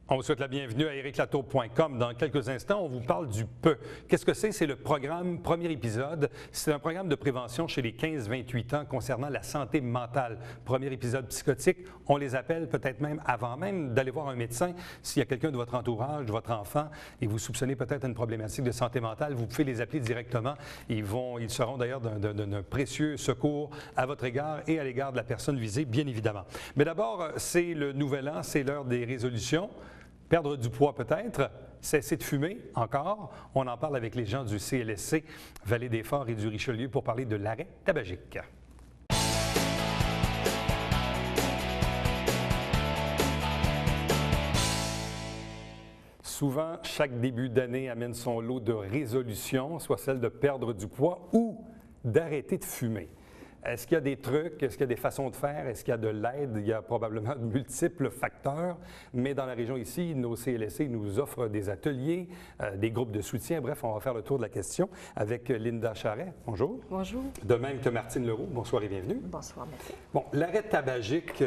On vous souhaite la bienvenue à ericlatour.com. Dans quelques instants, on vous parle du PE. Qu'est-ce que c'est? C'est le programme, premier épisode. C'est un programme de prévention chez les 15-28 ans concernant la santé mentale. Premier épisode psychotique, on les appelle peut-être même avant même d'aller voir un médecin. S'il y a quelqu'un de votre entourage, de votre enfant, et vous soupçonnez peut-être une problématique de santé mentale, vous pouvez les appeler directement. Ils seront d'ailleurs d'un précieux secours à votre égard et à l'égard de la personne visée, bien évidemment. Mais d'abord, c'est le nouvel an, c'est l'heure des résolutions. Perdre du poids peut-être, cesser de fumer encore. On en parle avec les gens du CLSC, Vallée des Forts et du Richelieu pour parler de l'arrêt tabagique. Souvent, chaque début d'année amène son lot de résolutions, soit celle de perdre du poids ou d'arrêter de fumer. Est-ce qu'il y a des trucs? Est-ce qu'il y a des façons de faire? Est-ce qu'il y a de l'aide? Il y a probablement de multiples facteurs, mais dans la région ici, nos CLSC nous offrent des ateliers, des groupes de soutien. Bref, on va faire le tour de la question avec Linda Charret. Bonjour. Bonjour. De même que Martine Leroux. Bonsoir et bienvenue. Bonsoir, merci. Bon, l'arrêt tabagique,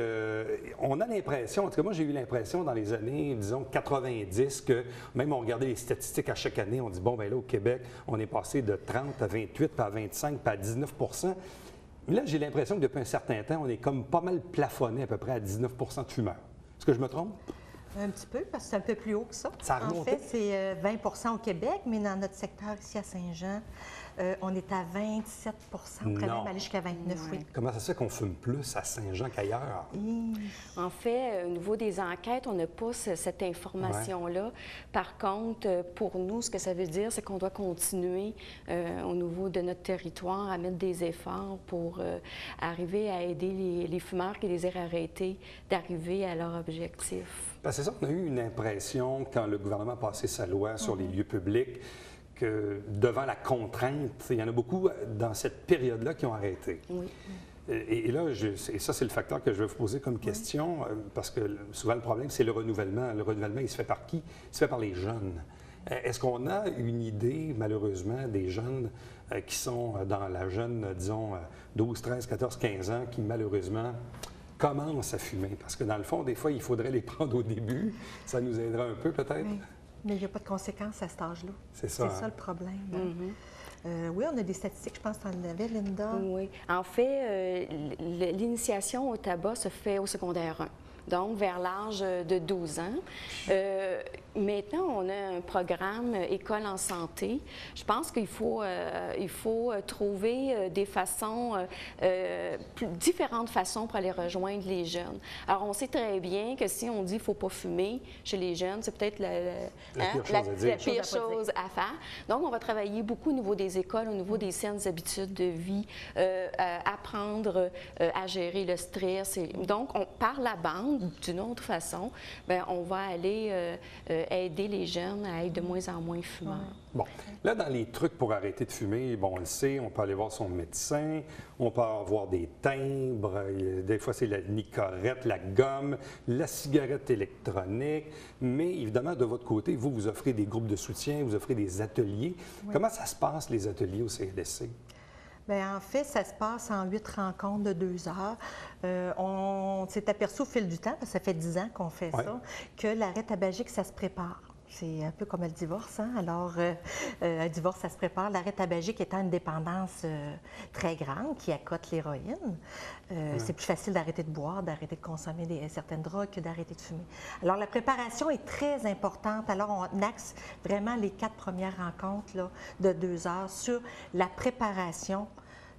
on a l'impression, en tout cas moi j'ai eu l'impression dans les années, disons, 90, que même on regardait les statistiques à chaque année, on dit, bon, bien là, au Québec, on est passé de 30 à 28, puis à 25, puis à 19 %. Là, j'ai l'impression que depuis un certain temps, on est comme pas mal plafonné à peu près à 19 % de fumeurs. Est-ce que je me trompe? Un petit peu, parce que c'est un peu plus haut que ça. Ça a remonté? En fait, c'est 20 % au Québec, mais dans notre secteur ici à Saint-Jean, on est à 27 % on pourrait même aller jusqu'à 29 %, oui. Comment ça se fait qu'on fume plus à Saint-Jean qu'ailleurs? En fait, au niveau des enquêtes, on n'a pas cette information-là. Par contre, pour nous, ce que ça veut dire, c'est qu'on doit continuer au niveau de notre territoire à mettre des efforts pour arriver à aider les fumeurs qui désirent arrêter d'arriver à leur objectif. Parce que c'est ça, on a eu une impression, quand le gouvernement a passé sa loi sur les lieux publics, que devant la contrainte, il y en a beaucoup dans cette période-là qui ont arrêté. Oui. Et là, et ça, c'est le facteur que je vais vous poser comme question, parce que souvent le problème, c'est le renouvellement. Le renouvellement, il se fait par qui? Il se fait par les jeunes. Est-ce qu'on a une idée, malheureusement, des jeunes qui sont dans la jeune, disons, 12, 13, 14, 15 ans, qui malheureusement commencent à fumer? Parce que dans le fond, des fois, il faudrait les prendre au début. Ça nous aidera un peu, peut-être? Oui. Mais il n'y a pas de conséquences à cet âge-là. C'est ça. C'est ça le problème. Oui, on a des statistiques, je pense que tu en avais, Linda. Oui. En fait, l'initiation au tabac se fait au secondaire 1. Donc, vers l'âge de 12 ans. Maintenant, on a un programme École en santé. Je pense qu'il faut, trouver des façons, différentes façons pour aller rejoindre les jeunes. Alors, on sait très bien que si on dit qu'il ne faut pas fumer chez les jeunes, c'est peut-être la pire chose à faire. Donc, on va travailler beaucoup au niveau des écoles, au niveau des saines habitudes de vie, apprendre à gérer le stress. Donc, par la bande, d'une autre façon, bien, on va aller aider les jeunes à être de moins en moins fumeurs. Bon, là, dans les trucs pour arrêter de fumer, bon, on le sait, on peut aller voir son médecin, on peut avoir des timbres, des fois c'est la nicorette, la gomme, la cigarette électronique, mais évidemment, de votre côté, vous offrez des groupes de soutien, vous offrez des ateliers. Oui. Comment ça se passe, les ateliers au CLSC? Bien, en fait, ça se passe en 8 rencontres de 2 heures. On s'est aperçu au fil du temps, parce que ça fait 10 ans qu'on fait ça, que l'arrêt tabagique, ça se prépare. C'est un peu comme le divorce, hein? Alors, un divorce, ça se prépare. L'arrêt tabagique étant une dépendance très grande qui accote l'héroïne, c'est plus facile d'arrêter de boire, d'arrêter de consommer certaines drogues que d'arrêter de fumer. Alors, la préparation est très importante. Alors, on axe vraiment les 4 premières rencontres là, de 2 heures sur la préparation,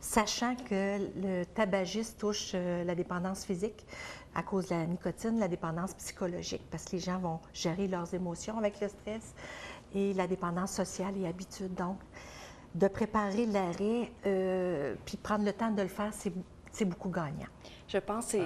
sachant que le tabagisme touche la dépendance physique à cause de la nicotine, la dépendance psychologique, parce que les gens vont gérer leurs émotions avec le stress et la dépendance sociale et habitude. Donc, de préparer l'arrêt puis prendre le temps de le faire, c'est beaucoup gagnant. Je pense que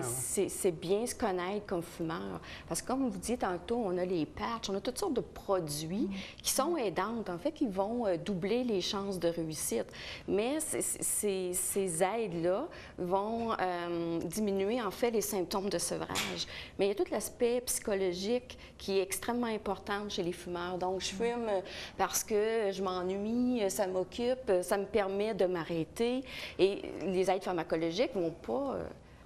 c'est bien se connaître comme fumeur. Parce que comme vous dites tantôt, on a les patchs, on a toutes sortes de produits qui sont aidantes, en fait, qui vont doubler les chances de réussite. Mais ces aides-là vont diminuer, en fait, les symptômes de sevrage. Mais il y a tout l'aspect psychologique qui est extrêmement important chez les fumeurs. Donc, je fume parce que je m'ennuie, ça m'occupe, ça me permet de m'arrêter. Et les aides pharmacologiques ne vont pas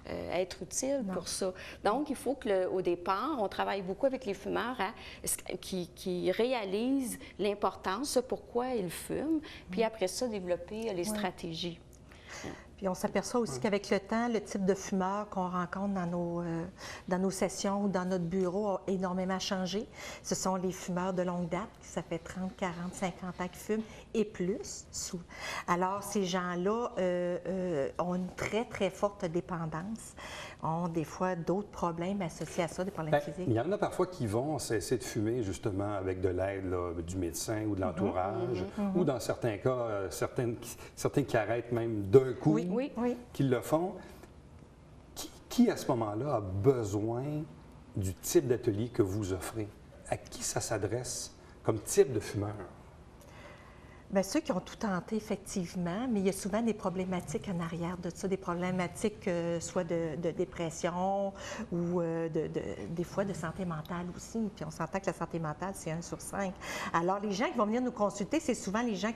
être utile pour ça. Donc, il faut qu'au départ, on travaille beaucoup avec les fumeurs qui réalisent l'importance, pourquoi ils fument, puis après ça, développer les stratégies. Puis on s'aperçoit aussi qu'avec le temps, le type de fumeur qu'on rencontre dans nos sessions ou dans notre bureau a énormément changé. Ce sont les fumeurs de longue date, ça fait 30, 40, 50 ans qu'ils fument et plus. Alors, ces gens-là ont une très, très forte dépendance, ont des fois d'autres problèmes associés à ça, des problèmes physiques. Il y en a parfois qui vont cesser de fumer justement avec de l'aide du médecin ou de l'entourage, ou dans certains cas, certains qui arrêtent même d'un coup. Oui. Qui le font. Qui, à ce moment-là, a besoin du type d'atelier que vous offrez? À qui ça s'adresse comme type de fumeur? Bien, ceux qui ont tout tenté, effectivement, mais il y a souvent des problématiques en arrière de ça, des problématiques soit de dépression ou des fois de santé mentale aussi. Puis on s'entend que la santé mentale, c'est 1 sur 5. Alors, les gens qui vont venir nous consulter, c'est souvent les gens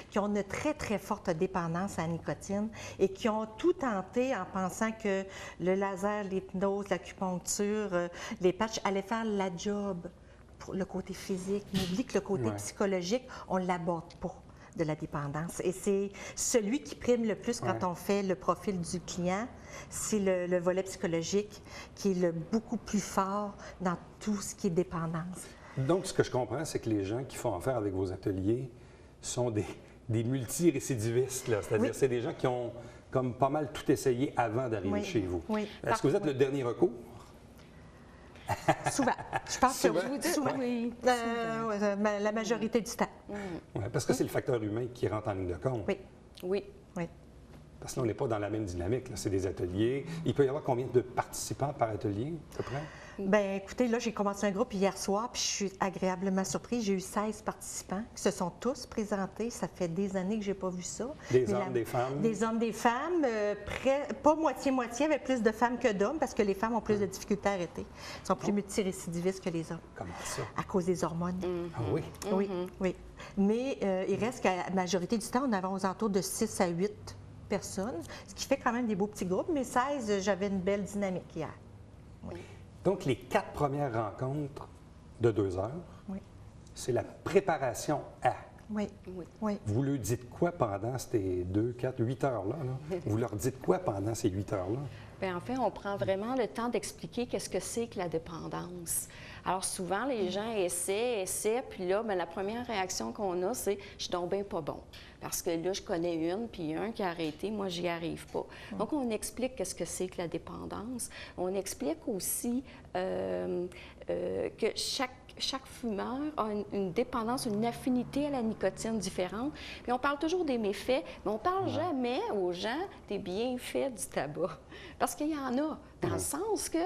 qui ont une très, très forte dépendance à la nicotine et qui ont tout tenté en pensant que le laser, l'hypnose, l'acupuncture, les patchs allaient faire la job pour le côté physique. On oublie que le côté psychologique, on ne l'aborde pas de la dépendance. Et c'est celui qui prime le plus quand on fait le profil du client, c'est le volet psychologique qui est beaucoup plus fort dans tout ce qui est dépendance. Donc, ce que je comprends, c'est que les gens qui font affaire avec vos ateliers sont des multirécidivistes, là. C'est-à-dire c'est des gens qui ont comme pas mal tout essayé avant d'arriver chez vous. Oui. Est-ce que vous êtes le dernier recours? Souvent. Je pense que je vous dis souvent. Oui. La majorité du temps. Oui, parce que c'est le facteur humain qui rentre en ligne de compte. Oui. Parce que là, on n'est pas dans la même dynamique. C'est des ateliers. Il peut y avoir combien de participants par atelier, à peu près? Bien, écoutez, là, j'ai commencé un groupe hier soir, puis je suis agréablement surprise. J'ai eu 16 participants qui se sont tous présentés. Ça fait des années que je n'ai pas vu ça. Des hommes, des femmes? Des hommes, des femmes. Pas moitié-moitié, avec plus de femmes que d'hommes, parce que les femmes ont plus de difficultés à arrêter. Elles sont plus multirécidivistes que les hommes. Comment ça? À cause des hormones. Ah oui? Oui. Mais il reste qu'à la majorité du temps, on avait aux alentours de 6 à 8 personnes, ce qui fait quand même des beaux petits groupes. Mais 16, j'avais une belle dynamique hier. Oui. Donc, les 4 premières rencontres de 2 heures, c'est la préparation à. Oui. Vous leur dites quoi pendant ces 2, 4, 8 heures-là? Vous leur dites quoi pendant ces 8 heures-là? Bien, en fait, on prend vraiment le temps d'expliquer qu'est-ce que c'est que la dépendance. Alors, souvent, les gens essaient, puis là, bien, la première réaction qu'on a, c'est « je suis donc bien pas bon ». Parce que là, je connais une, puis un qui a arrêté, moi, j'y arrive pas. Donc, on explique qu'est-ce que c'est que la dépendance. On explique aussi que chaque fumeur a une dépendance, une affinité à la nicotine différente. Puis on parle toujours des méfaits, mais on ne parle jamais aux gens des bienfaits du tabac. Parce qu'il y en a, dans le sens que,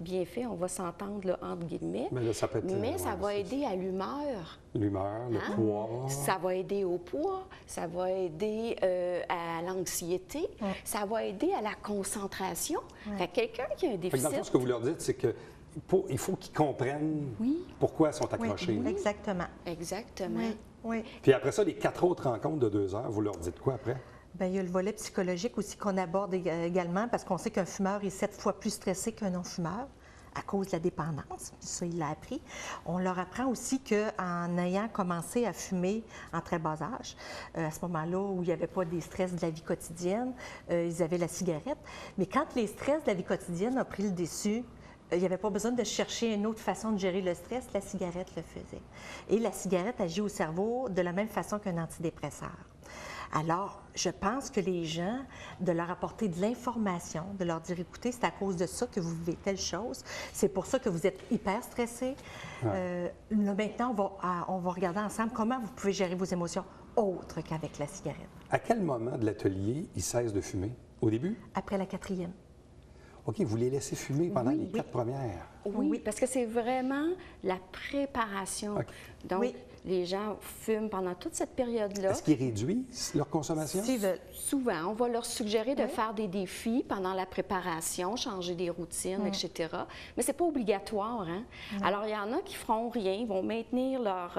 bienfaits, on va s'entendre là, entre guillemets, mais là, ça va aider à l'humeur. L'humeur, le poids. Ça va aider au poids, ça va aider à l'anxiété, ça va aider à la concentration. Fait que quelqu'un qui a un déficit... Dans le fond, ce que vous leur dites, c'est que il faut qu'ils comprennent pourquoi ils sont accrochés. Oui, exactement. Exactement. Oui. Puis après ça, les 4 autres rencontres de 2 heures, vous leur dites quoi après? Bien, il y a le volet psychologique aussi qu'on aborde également parce qu'on sait qu'un fumeur est 7 fois plus stressé qu'un non-fumeur à cause de la dépendance. Ça, il l'a appris. On leur apprend aussi qu'en ayant commencé à fumer en très bas âge, à ce moment-là où il n'y avait pas des stress de la vie quotidienne, ils avaient la cigarette. Mais quand les stress de la vie quotidienne ont pris le dessus, il n'y avait pas besoin de chercher une autre façon de gérer le stress, la cigarette le faisait. Et la cigarette agit au cerveau de la même façon qu'un antidépresseur. Alors, je pense que les gens, de leur apporter de l'information, de leur dire, écoutez, c'est à cause de ça que vous vivez telle chose, c'est pour ça que vous êtes hyper stressé. Là, maintenant, on va regarder ensemble comment vous pouvez gérer vos émotions autres qu'avec la cigarette. À quel moment de l'atelier ils cessent de fumer? Au début? Après la 4e. OK, vous les laissez fumer pendant les 4 premières? Oui, parce que c'est vraiment la préparation. Okay. Donc, les gens fument pendant toute cette période-là. Est-ce qu'ils réduisent leur consommation? Souvent, on va leur suggérer de faire des défis pendant la préparation, changer des routines, etc. Mais ce n'est pas obligatoire. Hein? Alors, il y en a qui ne feront rien, ils vont maintenir leur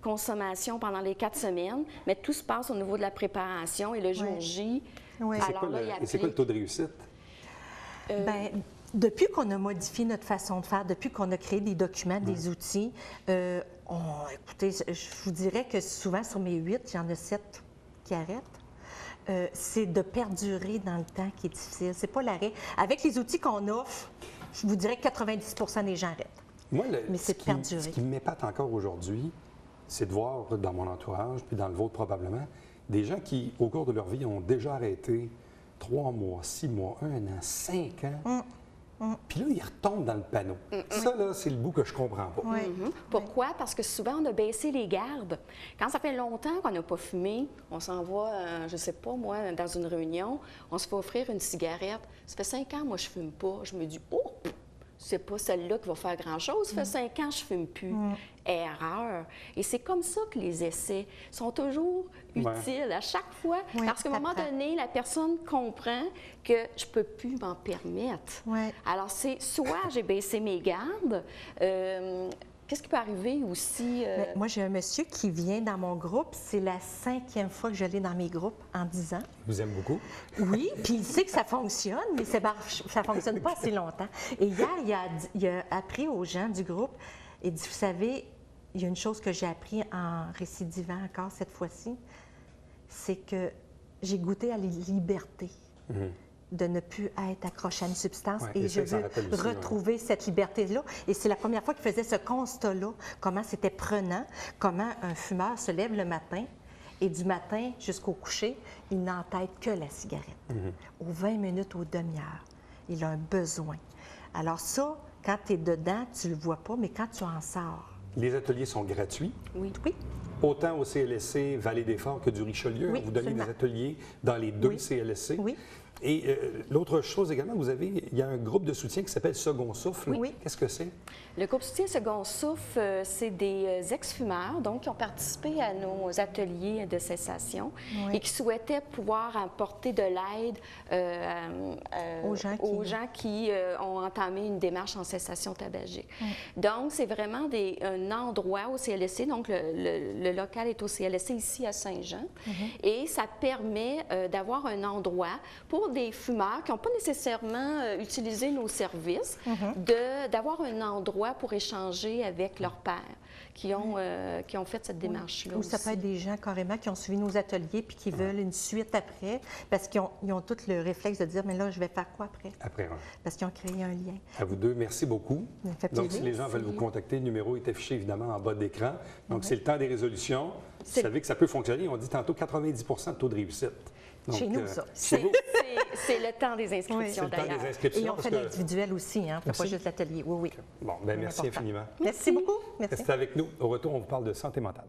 consommation pendant les 4 semaines, mais tout se passe au niveau de la préparation et le jour J. Oui. Et c'est quoi le taux de réussite? Bien, depuis qu'on a modifié notre façon de faire, depuis qu'on a créé des documents, des outils, écoutez, je vous dirais que souvent sur mes 8, il y en a 7 qui arrêtent. C'est de perdurer dans le temps qui est difficile. C'est pas l'arrêt. Avec les outils qu'on offre, je vous dirais que 90 des gens arrêtent. Moi, mais c'est de perdurer. Ce qui m'épate encore aujourd'hui, c'est de voir dans mon entourage, puis dans le vôtre probablement, des gens qui, au cours de leur vie, ont déjà arrêté 3 mois, 6 mois, 1 an, 5 ans. Puis là, ils retombent dans le panneau. Ça, là, c'est le bout que je comprends pas. Pourquoi? Parce que souvent, on a baissé les gardes. Quand ça fait longtemps qu'on n'a pas fumé, on s'en va, je ne sais pas, moi, dans une réunion, on se fait offrir une cigarette. Ça fait 5 ans, moi, je fume pas. Je me dis, oh, c'est pas celle-là qui va faire grand-chose. Ça fait 5 ans, je fume plus. Erreur. Et c'est comme ça que les essais sont toujours utiles à chaque fois. Parce qu'à un moment donné, la personne comprend que je ne peux plus m'en permettre. Alors, c'est soit j'ai baissé mes gardes. Qu'est-ce qui peut arriver aussi? Moi, j'ai un monsieur qui vient dans mon groupe. C'est la 5e fois que je l'ai dans mes groupes en 10 ans. Je vous aime beaucoup. Oui, puis il sait que ça fonctionne, mais ça ne fonctionne pas assez longtemps. Et hier, il a appris aux gens du groupe, il dit, vous savez, il y a une chose que j'ai appris en récidivant encore cette fois-ci, c'est que j'ai goûté à la liberté. De ne plus être accroché à une substance et je veux retrouver cette liberté-là. Et c'est la première fois qu'il faisait ce constat-là, comment c'était prenant, comment un fumeur se lève le matin et du matin jusqu'au coucher, il n'entête que la cigarette. Aux 20 minutes, aux demi-heures, il a un besoin. Alors ça, quand tu es dedans, tu le vois pas, mais quand tu en sors... Les ateliers sont gratuits. Oui. Autant au CLSC Vallée des Forts que du Richelieu. Oui, vous donnez des ateliers dans les 2 CLSC. Oui. Et l'autre chose également, il y a un groupe de soutien qui s'appelle Second Souffle. Oui. Qu'est-ce que c'est? Le groupe soutien Second Souffle, c'est des ex-fumeurs, donc qui ont participé à nos ateliers de cessation et qui souhaitaient pouvoir apporter de l'aide aux gens qui ont entamé une démarche en cessation tabagique. Donc, c'est vraiment un endroit au CLSC, donc le local est au CLSC ici à Saint-Jean, et ça permet d'avoir un endroit pour des fumeurs qui n'ont pas nécessairement utilisé nos services, d'avoir un endroit pour échanger avec leurs pairs qui ont fait cette démarche-là. Ou ça peut être des gens carrément qui ont suivi nos ateliers puis qui veulent une suite après parce qu'ils ont tout le réflexe de dire mais là, je vais faire quoi après? Parce qu'ils ont créé un lien. À vous deux, merci beaucoup. Ça fait Donc, plaisir. si les gens veulent vous contacter, le numéro est affiché évidemment en bas de l'écran. Donc, c'est le temps des résolutions. Vous savez que ça peut fonctionner. On dit tantôt 90 de taux de réussite. Donc, chez nous, ça. C'est le temps des inscriptions, d'ailleurs. Et on fait l'individuel aussi, hein? On ne fait pas juste l'atelier. Oui. Bon, bien, merci infiniment. Merci beaucoup. Merci. Restez avec nous. Au retour, on vous parle de santé mentale.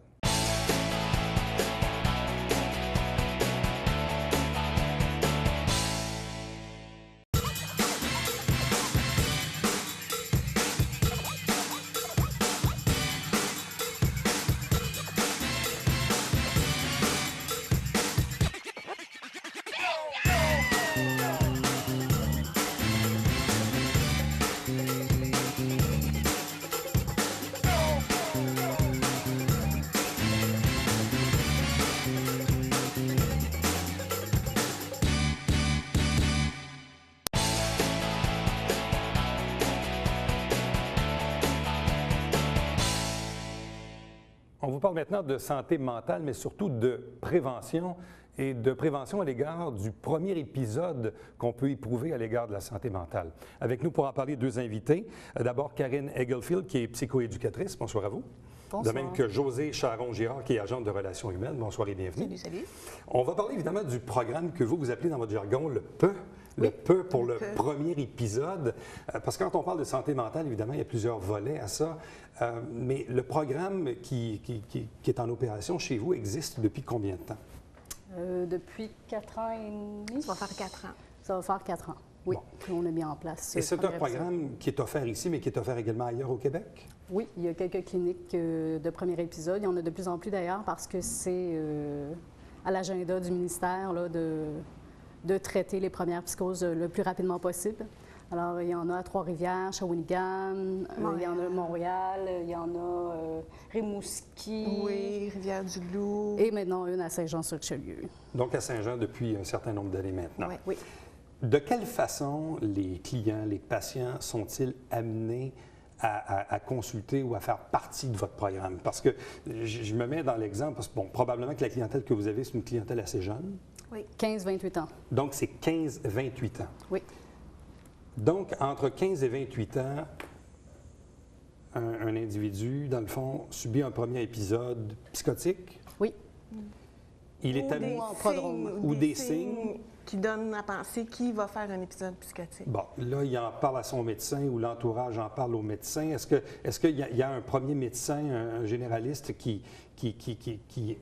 On vous parle maintenant de santé mentale, mais surtout de prévention et de prévention à l'égard du premier épisode qu'on peut éprouver à l'égard de la santé mentale. Avec nous pour en parler, 2 invités. D'abord, Karine Egelfield, qui est psychoéducatrice. Bonsoir à vous. Bonsoir. De même que Josée Charon-Girard, qui est agente de relations humaines. Bonsoir et bienvenue. Salut. On va parler évidemment du programme que vous appelez dans votre jargon le PE. Le PE pour le premier épisode, parce que quand on parle de santé mentale, évidemment, il y a plusieurs volets à ça, mais le programme qui est en opération chez vous existe depuis combien de temps? Depuis 4 ans et demi. Ça va faire 4 ans. Ça va faire 4 ans, oui, qu'on a mis en place. Et c'est un programme qui est offert ici, mais qui est offert également ailleurs au Québec? Oui, il y a quelques cliniques de premier épisode. Il y en a de plus en plus d'ailleurs parce que c'est à l'agenda du ministère là, de traiter les premières psychoses le plus rapidement possible. Alors, il y en a à Trois-Rivières, Shawinigan, il y en a à Montréal, il y en a Rimouski. Oui, Rivière-du-Loup. Et maintenant, une à Saint-Jean-sur-Richelieu. Donc, à Saint-Jean depuis un certain nombre d'années maintenant. Oui. De quelle façon les clients, les patients sont-ils amenés à consulter ou à faire partie de votre programme? Parce que je me mets dans l'exemple, parce que bon, probablement que la clientèle que vous avez, c'est une clientèle assez jeune. Oui, 15-28 ans. Donc, c'est 15-28 ans. Oui. Donc, entre 15 et 28 ans, un individu, dans le fond, subit un premier épisode psychotique. Oui. Il est amené ou des signes qui donnent à penser qu'il va faire un épisode psychotique. Bon, là, il en parle à son médecin ou l'entourage en parle au médecin. Est-ce qu'il y a un premier médecin, un généraliste qui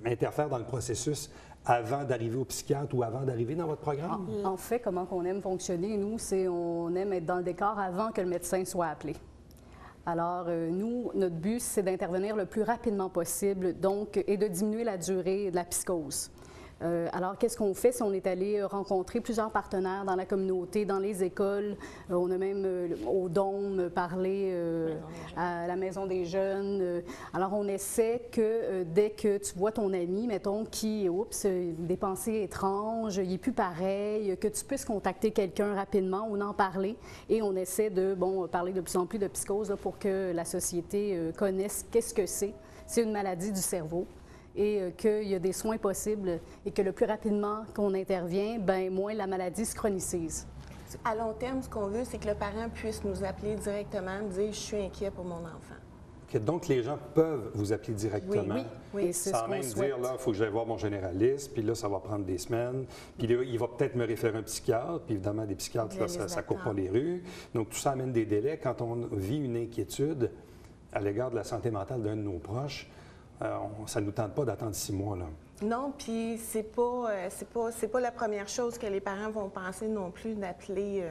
interfère dans le processus avant d'arriver au psychiatre ou avant d'arriver dans votre programme? En fait, comment on aime fonctionner, nous, c'est on aime être dans le décor avant que le médecin soit appelé. Alors, nous, notre but, c'est d'intervenir le plus rapidement possible, donc, et de diminuer la durée de la psychose. Alors, qu'est-ce qu'on fait? Si on est allé rencontrer plusieurs partenaires dans la communauté, dans les écoles, on a même au Dôme parlé à la Maison des jeunes. Alors, on essaie que dès que tu vois ton ami, mettons, qui, des pensées étranges, il n'est plus pareil, que tu puisses contacter quelqu'un rapidement ou en parler. Et on essaie de, parler de plus en plus de psychose là, pour que la société connaisse qu'est-ce que c'est. C'est une maladie du cerveau. Et qu'il y a des soins possibles et que le plus rapidement qu'on intervient, bien moins la maladie se chronicise. À long terme, ce qu'on veut, c'est que le parent puisse nous appeler directement, dire « je suis inquiet pour mon enfant ». Donc, les gens peuvent vous appeler directement, oui. sans même dire, là, il faut que j'aille voir mon généraliste, puis là, ça va prendre des semaines, puis là, il va peut-être me référer un psychiatre, puis évidemment, des psychiatres, là, ça ne court pas les rues. Donc, tout ça amène des délais. Quand on vit une inquiétude à l'égard de la santé mentale d'un de nos proches, ça ne nous tente pas d'attendre 6 mois, là. Non, puis c'est pas la première chose que les parents vont penser non plus d'appeler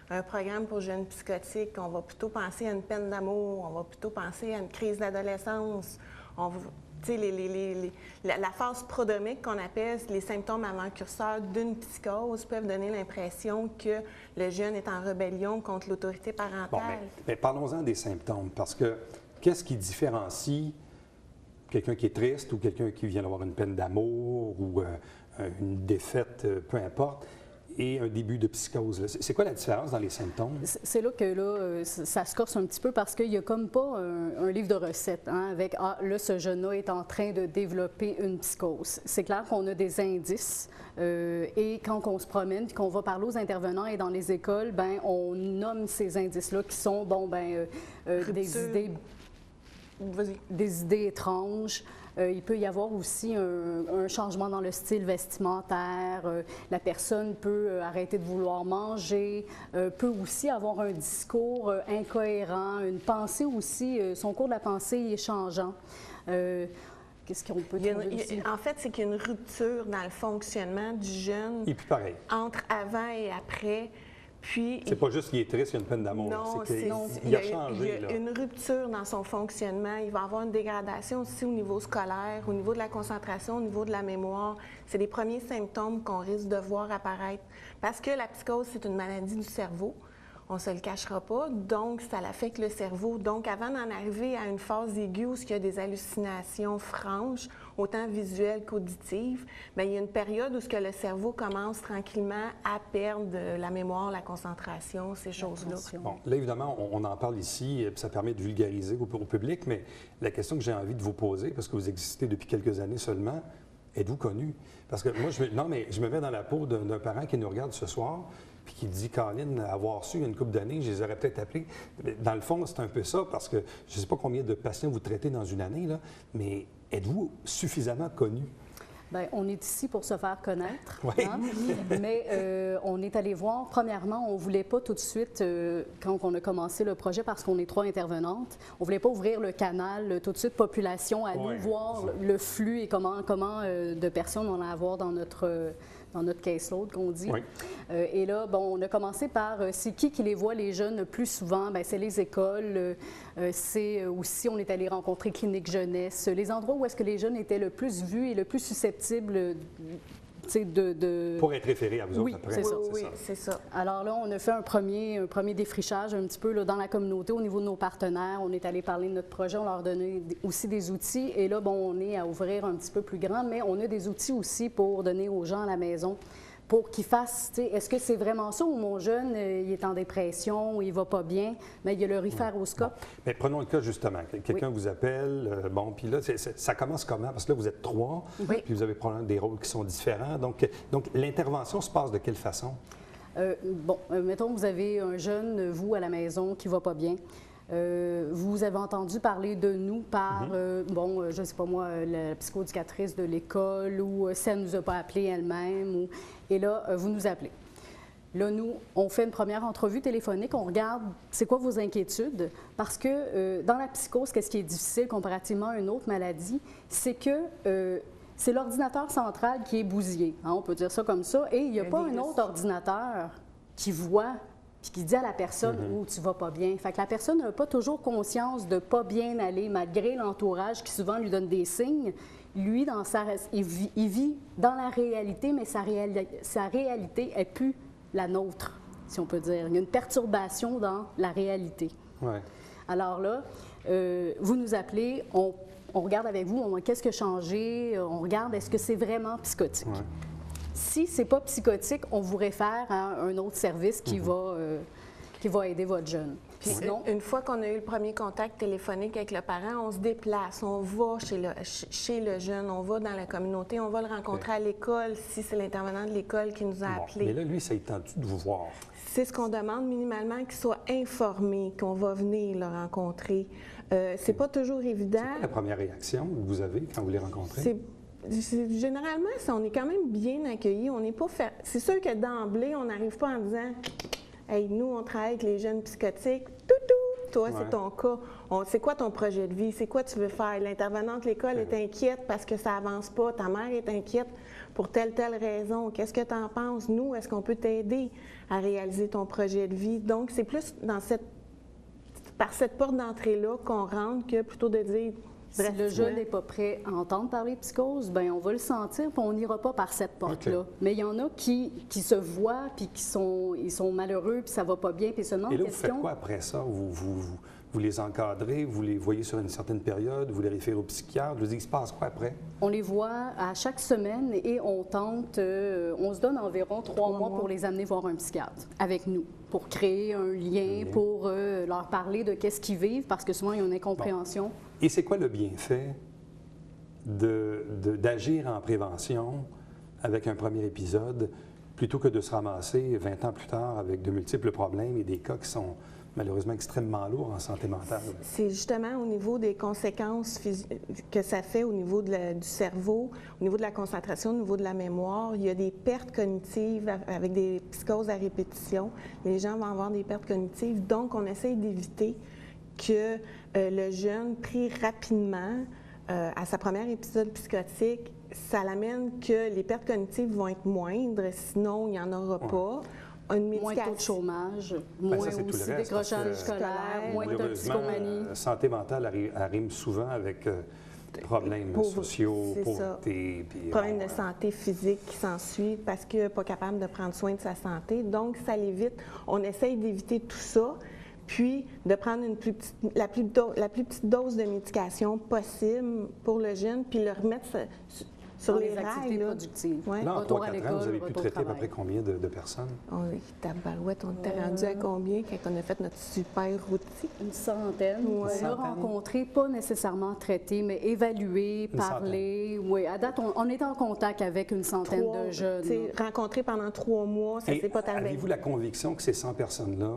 un programme pour jeunes psychotiques. On va plutôt penser à une peine d'amour, on va plutôt penser à une crise d'adolescence. La phase prodromique qu'on appelle les symptômes avant-curseurs d'une psychose peuvent donner l'impression que le jeune est en rébellion contre l'autorité parentale. Bon, mais parlons-en des symptômes, parce que qu'est-ce qui différencie quelqu'un qui est triste ou quelqu'un qui vient d'avoir une peine d'amour ou une défaite, peu importe, et un début de psychose? C'est quoi la différence dans les symptômes? C'est là que ça se corse un petit peu parce qu'il n'y a comme pas un livre de recettes avec « Ah, là, ce jeune-là est en train de développer une psychose ». C'est clair qu'on a des indices et quand on se promène et qu'on va parler aux intervenants et dans les écoles, ben on nomme ces indices-là qui sont, des idées étranges. Il peut y avoir aussi un changement dans le style vestimentaire. La personne peut arrêter de vouloir manger, peut aussi avoir un discours incohérent, une pensée aussi, son cours de la pensée est changeant. Qu'est-ce qu'on peut trouver aussi? En fait, c'est qu'il y a une rupture dans le fonctionnement du jeune entre avant et après. Puis, c'est pas juste qu'il est triste, il y a une peine d'amour. Non, il a changé. Il y a une rupture dans son fonctionnement. Il va avoir une dégradation aussi au niveau scolaire, au niveau de la concentration, au niveau de la mémoire. C'est les premiers symptômes qu'on risque de voir apparaître. Parce que la psychose, c'est une maladie du cerveau. On ne se le cachera pas. Donc, ça affecte le cerveau. Donc, avant d'en arriver à une phase aiguë où il y a des hallucinations franches, autant visuelles qu'auditives, bien, il y a une période où le cerveau commence tranquillement à perdre la mémoire, la concentration, ces choses-là. Bon, là, évidemment, on en parle ici, et ça permet de vulgariser au public, mais la question que j'ai envie de vous poser, parce que vous existez depuis quelques années seulement, êtes-vous connu? Parce que moi, je me mets dans la peau d'un parent qui nous regarde ce soir, puis qui dit, Caroline, avoir su il y a une couple d'années, je les aurais peut-être appelés. Dans le fond, c'est un peu ça, parce que je ne sais pas combien de patients vous traitez dans une année, là, mais êtes-vous suffisamment connu? Bien, on est ici pour se faire connaître, oui. Mais on est allé voir, premièrement, on ne voulait pas tout de suite, quand on a commencé le projet, parce qu'on est 3 intervenantes, on ne voulait pas ouvrir le canal tout de suite population à nous voir le flux et comment de personnes on a à voir dans notre caseload, qu'on dit. Oui. Et là, on a commencé par c'est qui les voit, les jeunes, le plus souvent? Bien, c'est les écoles, c'est aussi, on est allé rencontrer Clinique Jeunesse, les endroits où est-ce que les jeunes étaient le plus vus et le plus susceptibles Pour être référés à vous autres après. Oui, c'est ça. Alors là, on a fait un premier défrichage un petit peu là, dans la communauté au niveau de nos partenaires. On est allé parler de notre projet, on leur donnait aussi des outils. Et là, on est à ouvrir un petit peu plus grand, mais on a des outils aussi pour donner aux gens à la maison pour qu'il fasse, tu sais, est-ce que c'est vraiment ça ou mon jeune, il est en dépression ou il va pas bien, mais il y a le référoscope. Bon. Mais prenons le cas justement. Quelqu'un vous appelle, bon, puis là, ça commence comment? Parce que là, vous êtes 3, puis vous avez probablement des rôles qui sont différents. Donc l'intervention se passe de quelle façon? Mettons que vous avez un jeune, vous, à la maison, qui va pas bien. Vous avez entendu parler de nous par, je ne sais pas moi, la psychoéducatrice de l'école ou si elle ne nous a pas appelé elle-même. Et là, vous nous appelez. Là, nous, on fait une première entrevue téléphonique, on regarde c'est quoi vos inquiétudes, parce que dans la psychose, qu'est-ce qui est difficile comparativement à une autre maladie, c'est que c'est l'ordinateur central qui est bousillé, hein, on peut dire ça comme ça, et il n'y a pas un autre ordinateur qui voit puis qui dit à la personne « Oh, tu vas pas bien ». Fait que la personne n'a pas toujours conscience de pas bien aller, malgré l'entourage qui souvent lui donne des signes. Lui, il vit dans la réalité, mais sa réalité n'est plus la nôtre, si on peut dire. Il y a une perturbation dans la réalité. Ouais. Alors là, vous nous appelez, on regarde avec vous, qu'est-ce qui a changé, on regarde est-ce que c'est vraiment psychotique. Ouais. Si ce n'est pas psychotique, on vous réfère à un autre service qui va aider votre jeune. Puis sinon, une fois qu'on a eu le premier contact téléphonique avec le parent, on se déplace, on va chez le jeune, on va dans la communauté, on va le rencontrer à l'école si c'est l'intervenant de l'école qui nous a appelés. Mais là, lui, ça est tendu de vous voir. C'est ce qu'on demande minimalement, qu'il soit informé qu'on va venir le rencontrer. C'est pas toujours évident. C'est quoi la première réaction que vous avez quand vous les rencontrez? Généralement, on est quand même bien accueillis. On n'est pas fait. C'est sûr que d'emblée, on n'arrive pas en disant « Hey, nous, on travaille avec les jeunes psychotiques. Toi, c'est ton cas. C'est quoi ton projet de vie? C'est quoi tu veux faire? L'intervenante de l'école est inquiète parce que ça avance pas. Ta mère est inquiète pour telle raison. Qu'est-ce que tu en penses? Nous, est-ce qu'on peut t'aider à réaliser ton projet de vie? » Donc, c'est plus par cette porte d'entrée-là qu'on rentre que plutôt de dire... Si le jeune n'est pas prêt à entendre parler de psychose, bien, on va le sentir, puis on n'ira pas par cette porte-là. Okay. Mais il y en a qui se voient, puis ils sont malheureux, puis ça va pas bien, puis ils se demandent et là, vous faites quoi après ça? Vous les encadrez, vous les voyez sur une certaine période, vous les référez au psychiatre, vous dites, il se passe quoi après? On les voit à chaque semaine et on tente, on se donne environ 3 mois pour les amener voir un psychiatre avec nous, pour créer un lien, pour leur parler de qu'est-ce qu'ils vivent, parce que souvent, il y a une incompréhension. Bon. Et c'est quoi le bienfait d'agir en prévention avec un premier épisode plutôt que de se ramasser 20 ans plus tard avec de multiples problèmes et des cas qui sont malheureusement extrêmement lourds en santé mentale? C'est justement au niveau des conséquences que ça fait au niveau du cerveau, au niveau de la concentration, au niveau de la mémoire. Il y a des pertes cognitives avec des psychoses à répétition. Les gens vont avoir des pertes cognitives. Donc, on essaie d'éviter que le jeune, pris rapidement à sa première épisode psychotique, ça l'amène que les pertes cognitives vont être moindres, sinon il n'y en aura pas. Moins de taux de chômage, moins aussi décrochage scolaire, moins de toxicomanie. Santé mentale arrive souvent avec problèmes sociaux, pauvreté. Problèmes de santé physique qui s'ensuit parce qu'il n'est pas capable de prendre soin de sa santé. Donc, ça l'évite. On essaye d'éviter tout ça, puis de prendre la plus petite dose de médication possible pour le jeune, puis le remettre sur les activités productives. Ouais. Là, en 3-4 ans, vous avez pu traiter à peu près combien de personnes? Tabarouette, on était rendu à combien quand on a fait notre super outil? Une centaine. On a rencontré, pas nécessairement traité, mais évalué, parlé. Oui, à date, on est en contact avec une centaine de jeunes. Rencontrés pendant 3 mois, ça s'est pas tardé. Avez-vous la conviction que ces 100 personnes-là,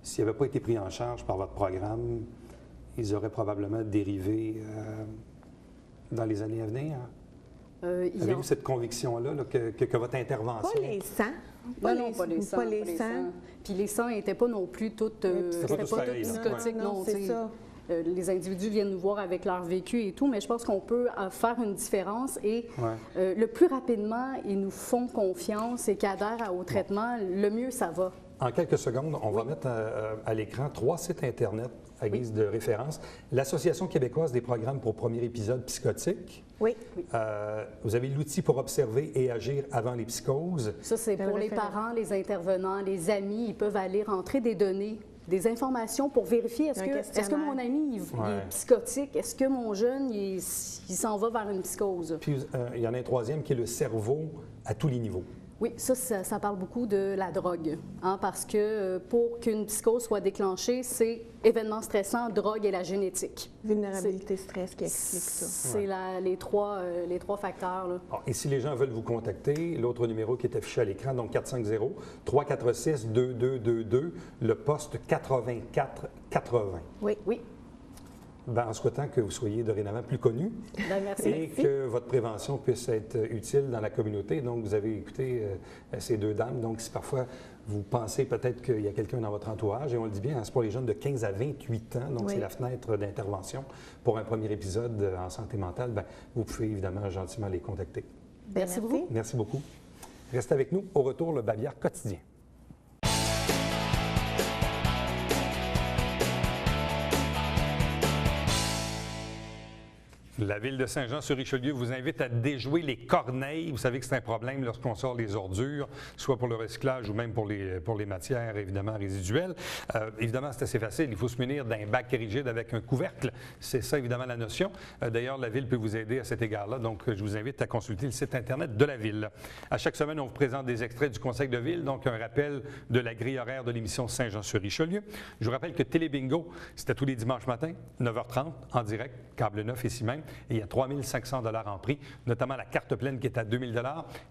s'ils n'avaient pas été pris en charge par votre programme, ils auraient probablement dérivé dans les années à venir? Avez-vous cette conviction-là que votre intervention... Pas les 100. Pas les 100. Puis les 100 n'étaient pas non plus toutes... C'était pas toutes psychotiques, non. C'est ça. Les individus viennent nous voir avec leur vécu et tout, mais je pense qu'on peut faire une différence et le plus rapidement ils nous font confiance et qu'adhèrent au traitement, le mieux ça va. En quelques secondes, on va mettre à l'écran 3 sites Internet à guise de référence. L'Association québécoise des programmes pour premier épisode psychotique. Oui. Vous avez l'outil pour observer et agir avant les psychoses. Ça, c'est pour les parents, les intervenants, les amis. Ils peuvent aller rentrer des données, des informations pour vérifier est-ce que mon ami il est psychotique, est-ce que mon jeune il s'en va vers une psychose. Puis il y en a un troisième qui est le cerveau à tous les niveaux. Oui, ça parle beaucoup de la drogue, hein, parce que pour qu'une psychose soit déclenchée, c'est événement stressant, drogue et la génétique. Vulnérabilité, stress qui explique ça. C'est les trois facteurs. Là. Bon, et si les gens veulent vous contacter, l'autre numéro qui est affiché à l'écran, donc 450-346-2222, le poste 8480. Oui. Oui. En souhaitant que vous soyez dorénavant plus connu Merci. et que votre prévention puisse être utile dans la communauté. Donc, vous avez écouté ces deux dames. Donc, si parfois vous pensez peut-être qu'il y a quelqu'un dans votre entourage, et on le dit bien, c'est pour les jeunes de 15 à 28 ans, donc c'est la fenêtre d'intervention pour un premier épisode en santé mentale, vous pouvez évidemment gentiment les contacter. Merci beaucoup. Merci beaucoup. Restez avec nous. Au retour, le Bavière quotidien. La Ville de Saint-Jean-sur-Richelieu vous invite à déjouer les corneilles. Vous savez que c'est un problème lorsqu'on sort les ordures, soit pour le recyclage ou même pour les matières, évidemment, résiduelles. Évidemment, c'est assez facile. Il faut se munir d'un bac rigide avec un couvercle. C'est ça, évidemment, la notion. D'ailleurs, la Ville peut vous aider à cet égard-là. Donc, je vous invite à consulter le site Internet de la Ville. À chaque semaine, on vous présente des extraits du Conseil de Ville, donc un rappel de la grille horaire de l'émission Saint-Jean-sur-Richelieu. Je vous rappelle que Télébingo, c'était tous les dimanches matins, 9h30, en direct, câble 9 ici même. Et il y a 3 500 $ en prix, notamment la carte pleine qui est à 2 000 $.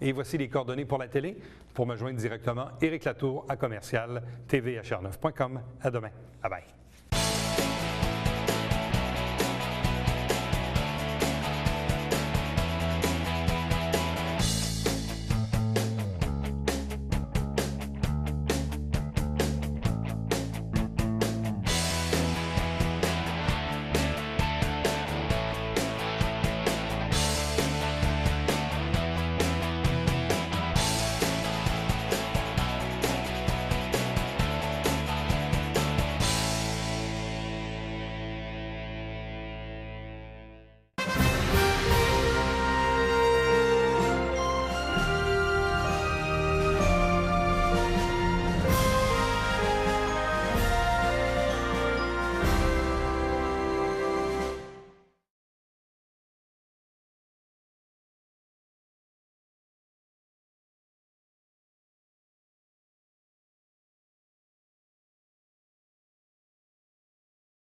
Et voici les coordonnées pour la télé. Pour me joindre directement, Éric Latour à commercial tvhr9.com. À demain. Bye bye.